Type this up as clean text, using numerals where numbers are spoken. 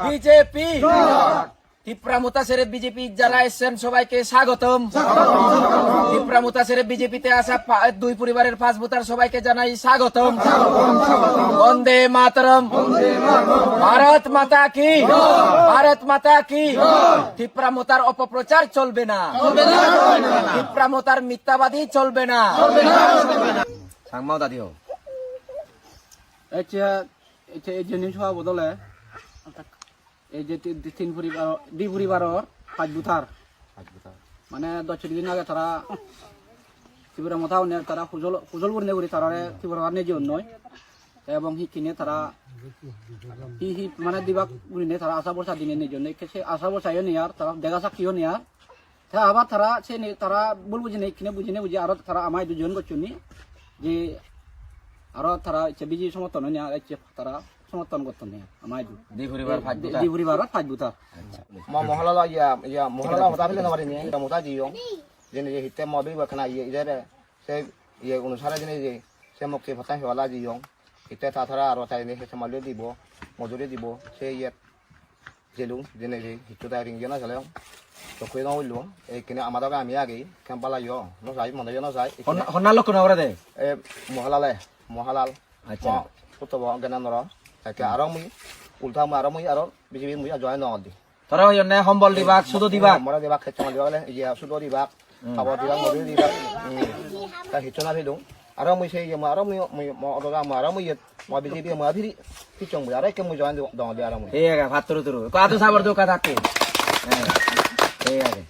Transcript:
BJP Tripura মুতাসেরে BJP যারা এসেছেন সবাইকে স্বাগতম। ত্রিপুরা মুতাসেরে বিজেপিতে আসা দুই পরিবারের 5 ভোটার সবাইকে জানাই স্বাগতম। বন্দে মাতরম, ভারত মাতা কি, ভারত মাতা কি। ত্রিপুরা মুতার অপপ্রচার চলবে না, ত্রিপুরা মুতার মিথ্যাবাদী চলবে না। সাংমাও দাদিও এই যে নিউজ হওয়া বদলে এই যে দুই পরিবারের 5 ভোটার মানে 10 দিন আগে তারা ত্রিপুরা মতাও তারা সুজল বর্ণে করি তারা ত্রিপুরা নিজে নয় এবং কিনে তারা মানে দিবাক বুঝিনে তারা আশা বর্ষা দিনে নিজের সে আশা বর্ষাইও নেই আর তারা দেখা সাক্ষীও নেই আর আবার তারা সে তারা বলবো যে কিনে বুঝিনে বুঝি আরো তারা আমায় দুজন করছেন যে আরো তারা বিজেপি সমর্থন নেই আর তারা সমর্থন করতেন নেই আমায় দুই পরিবার 5 ভোটার মহলালা ইয়া মহলালা হতা ফেলে না পারিনি এটা মোটা জিয়ং যেনে যে হিতে মবি বাখনা ইদারে সে ইয়ে অনুসারে যেনে যে সে মুক্তি ভাতা হেওয়ালা জিয়ং ইতে তাছাড়া আরো চাইলে সে মালিও দিব মজুরি দিব সে ইয়ে জেলু যেনে যে হিতো তাই রিং জনা চলে তো কই না হইলো এই কিনে আমাদের আমি আগে কেমপালা ইয় ন যাই মনে জন যাই হন্না লক্ষ না দে এ মহালাল আচ্ছা কত জ্ঞানর তাকে আরো মুই উল্টা মুই আরো বিজেপি মুই জয়েন নন দি তোরা ওই জন্য সম্বল দিবাক শুধু দিবাক মরা দিবাক খেতে দিবাক ইয়া সুদ দিবাক খাবার দিবাক মজুরি দিবাক তা হিচনা ফেলুন আরো মুই সেই আরো মুই অদগা আরো মুই বিজেপি মুই ফিরি পিচং মুই আরো কে মুই জয়েন দন দি আরো মুই এই ভাত তুরু তুরু কাতো সাবর দোকা থাকে এই আগে